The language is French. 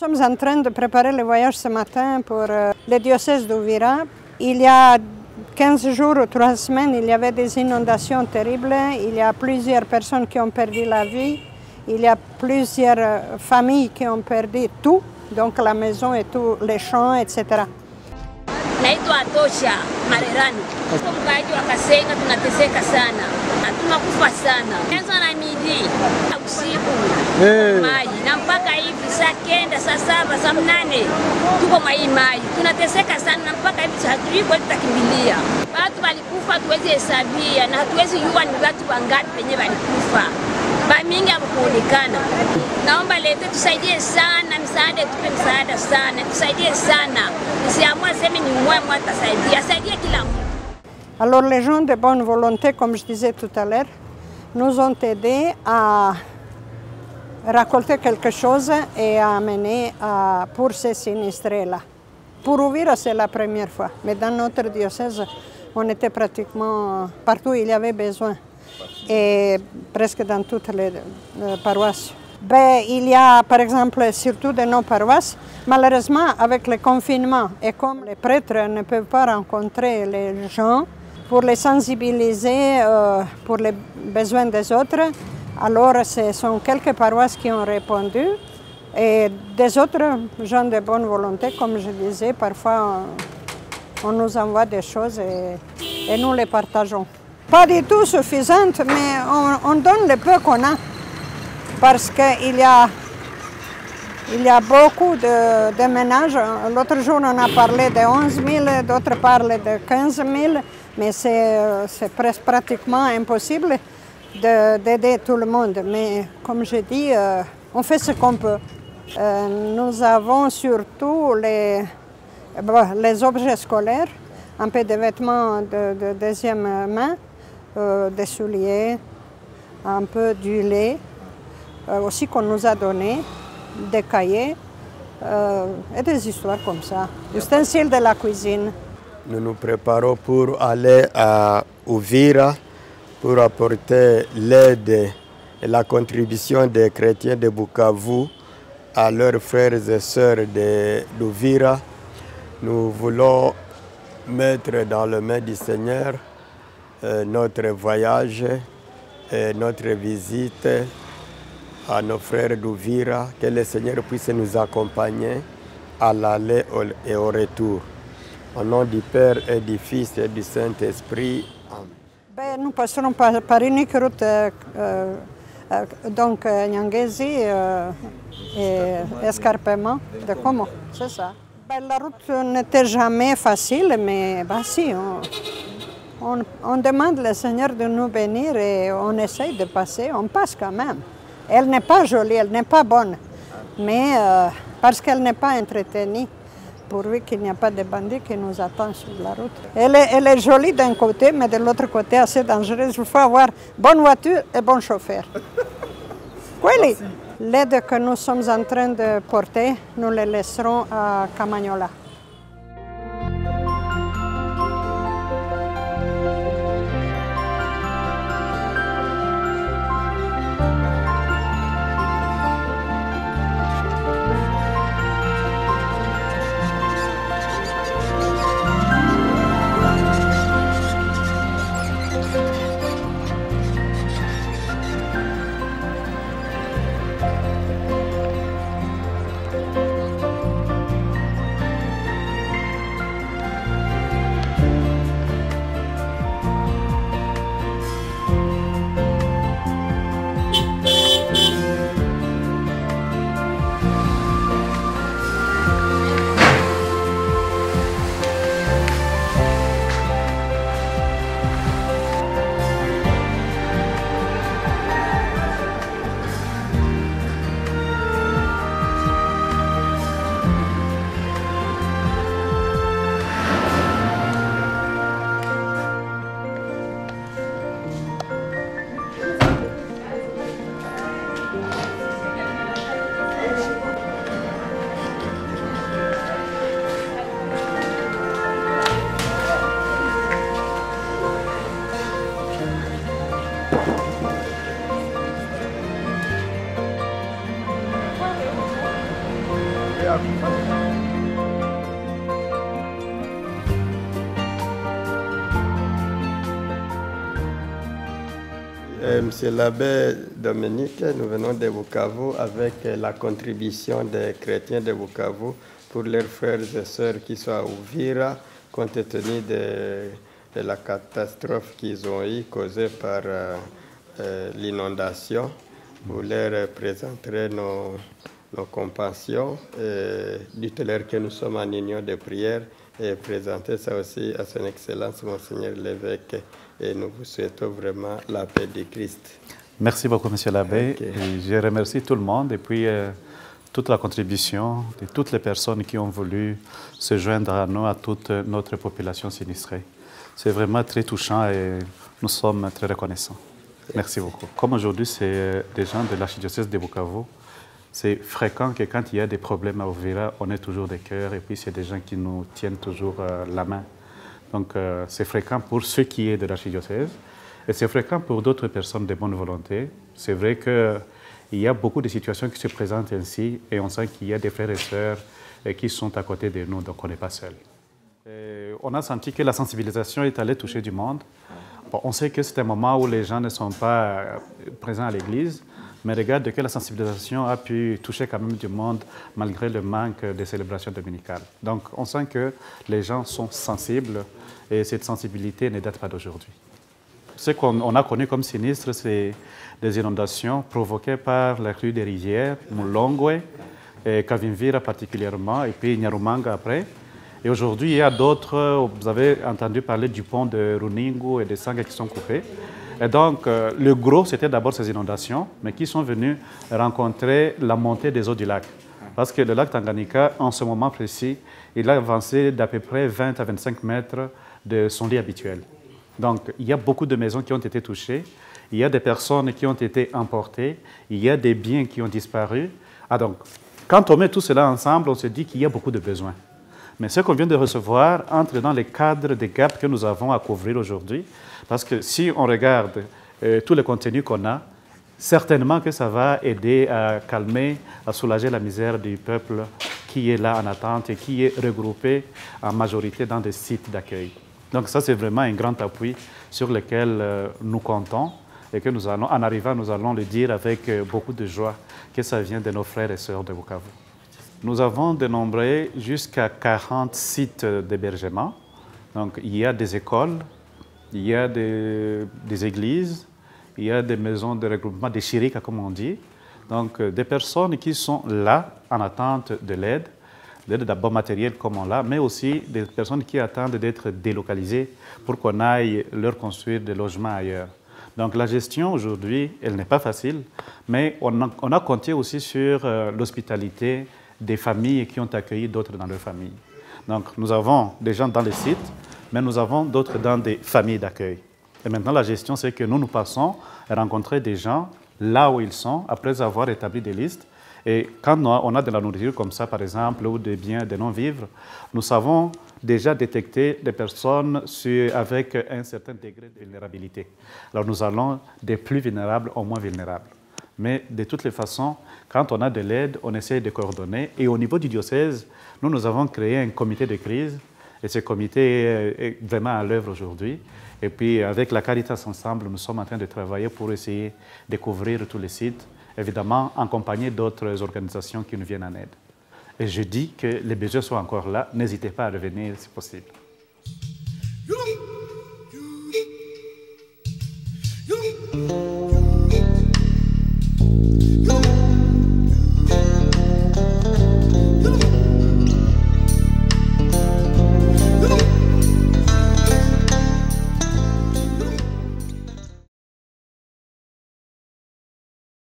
Nous sommes en train de préparer le voyage ce matin pour le diocèse d'Uvira. Il y a 15 jours ou 3 semaines, il y avait des inondations terribles. Il y a plusieurs personnes qui ont perdu la vie. Il y a plusieurs familles qui ont perdu tout, donc la maison et tous les champs, etc. Naitwa Tosha Marerani. Kwa mkaaji wa Kasenga tunateseka sana. Tunakufa sana. Anza na midi usiku. Maji na mpaka hivi saa 9, saa 7, saa 8 tuko maji. Tunateseka sana na mpaka hivi hatujui kwa tutakimbilia. Watu walikufa tuwezi hesabia na hatuwezi jua ni watu wangapi penye walikufa. Bamingi hakuonekana. Naomba lete tusaidie sana, msaada tupe msaada sana, tusaidie sana. Nisiamua sema ni mmoja atasaidia, asaidie kila mtu. Alors les gens de bonne volonté, comme je disais tout à l'heure, nous ont aidés à récolter quelque chose et à amener pour ces sinistrés-là. Pour Uvira, c'est la première fois, mais dans notre diocèse, on était pratiquement partout où il y avait besoin. Et presque dans toutes les paroisses. Il y a par exemple surtout de nos paroisses, malheureusement avec le confinement et comme les prêtres ne peuvent pas rencontrer les gens pour les sensibiliser pour les besoins des autres, alors ce sont quelques paroisses qui ont répondu et des autres gens de bonne volonté, comme je disais, parfois on nous envoie des choses et nous les partageons. Pas du tout suffisante, mais on donne le peu qu'on a. Parce qu'il y a beaucoup de ménages. L'autre jour, on a parlé de 11 000, d'autres parlent de 15 000, mais c'est pratiquement impossible d'aider tout le monde. Mais comme je dis, on fait ce qu'on peut. Nous avons surtout les objets scolaires, un peu de vêtements de deuxième main, des souliers, un peu du lait, aussi qu'on nous a donné, des cahiers et des histoires comme ça, ustensiles de la cuisine. Nous nous préparons pour aller à Uvira pour apporter l'aide et la contribution des chrétiens de Bukavu à leurs frères et sœurs d'Uvira. Nous voulons mettre dans les mains du Seigneur notre voyage et notre visite à nos frères d'Uvira, que le Seigneur puisse nous accompagner à l'aller et au retour. Au nom du Père et du Fils et du Saint-Esprit. Amen. Nous passerons par une route, donc Nyangezi et escarpement de Como, c'est ça. La route n'était jamais facile, mais si, on demande au Seigneur de nous bénir et on essaye de passer, on passe quand même. Elle n'est pas jolie, elle n'est pas bonne, mais parce qu'elle n'est pas entretenue, pourvu qu'il n'y a pas de bandits qui nous attendent sur la route. Elle est jolie d'un côté, mais de l'autre côté assez dangereuse. Il faut avoir bonne voiture et bon chauffeur. Oui, l'aide que nous sommes en train de porter, nous la laisserons à Camagnola. Monsieur l'abbé Dominique, nous venons de Bukavu avec la contribution des chrétiens de Bukavu pour leurs frères et sœurs qui sont à Uvira, compte tenu de la catastrophe qu'ils ont eue causée par l'inondation. Vous leur présenterez nos compassions, dites-leur que nous sommes en union de prière et présentez ça aussi à son Excellence Monseigneur l'évêque. Et nous vous souhaitons vraiment la paix de Christ. Merci beaucoup, Monsieur l'abbé. Okay. Je remercie tout le monde et puis toute la contribution de toutes les personnes qui ont voulu se joindre à nous, à toute notre population sinistrée. C'est vraiment très touchant et nous sommes très reconnaissants. Merci beaucoup. Comme aujourd'hui, c'est des gens de l'archidiocèse de Bukavu, c'est fréquent que quand il y a des problèmes à Uvira, on est toujours des cœurs et puis c'est des gens qui nous tiennent toujours la main. Donc, c'est fréquent pour ceux qui sont de l'archidiocèse et c'est fréquent pour d'autres personnes de bonne volonté. C'est vrai qu'il y a beaucoup de situations qui se présentent ainsi et on sent qu'il y a des frères et sœurs qui sont à côté de nous, donc on n'est pas seul. On a senti que la sensibilisation est allée toucher du monde. Bon, on sait que c'est un moment où les gens ne sont pas présents à l'église, mais regarde que la sensibilisation a pu toucher quand même du monde malgré le manque des célébrations dominicales. Donc on sent que les gens sont sensibles et cette sensibilité ne date pas d'aujourd'hui. Ce qu'on a connu comme sinistre, c'est des inondations provoquées par la crue des rivières, Mulongwe, et Kavimvira particulièrement, et puis Nyarumanga après. Et aujourd'hui, il y a d'autres, vous avez entendu parler du pont de Runingu et des Sanga qui sont coupés. Et donc, le gros, c'était d'abord ces inondations, mais qui sont venus rencontrer la montée des eaux du lac. Parce que le lac Tanganyika, en ce moment précis, il a avancé d'à peu près 20 à 25 mètres de son lit habituel. Donc, il y a beaucoup de maisons qui ont été touchées, il y a des personnes qui ont été emportées, il y a des biens qui ont disparu. Ah donc, quand on met tout cela ensemble, on se dit qu'il y a beaucoup de besoins. Mais ce qu'on vient de recevoir entre dans les cadres des gaps que nous avons à couvrir aujourd'hui, parce que si on regarde tout le contenu qu'on a, certainement que ça va aider à calmer, à soulager la misère du peuple qui est là en attente et qui est regroupé en majorité dans des sites d'accueil. Donc ça, c'est vraiment un grand appui sur lequel nous comptons et que nous allons, en arrivant, nous allons le dire avec beaucoup de joie que ça vient de nos frères et sœurs de Bukavu. Nous avons dénombré jusqu'à 40 sites d'hébergement. Donc, il y a des écoles, il y a des églises, il y a des maisons de regroupement, des shirikas comme on dit. Donc, des personnes qui sont là en attente de l'aide d'abord matérielle comme on l'a, mais aussi des personnes qui attendent d'être délocalisées pour qu'on aille leur construire des logements ailleurs. Donc, la gestion aujourd'hui, elle n'est pas facile, mais on a compté aussi sur l'hospitalité des familles qui ont accueilli d'autres dans leur famille. Donc, nous avons des gens dans les sites, mais nous avons d'autres dans des familles d'accueil. Et maintenant, la gestion, c'est que nous passons à rencontrer des gens là où ils sont, après avoir établi des listes. Et quand on a de la nourriture comme ça, par exemple, ou des biens, des non-vivres, nous savons déjà détecter des personnes avec un certain degré de vulnérabilité. Alors, nous allons des plus vulnérables aux moins vulnérables. Mais de toutes les façons, quand on a de l'aide, on essaie de coordonner. Et au niveau du diocèse, nous avons créé un comité de crise. Et ce comité est vraiment à l'œuvre aujourd'hui. Et puis, avec la Caritas Ensemble, nous sommes en train de travailler pour essayer de couvrir tous les sites, évidemment, accompagner d'autres organisations qui nous viennent en aide. Et je dis que les besoins sont encore là. N'hésitez pas à revenir si possible. You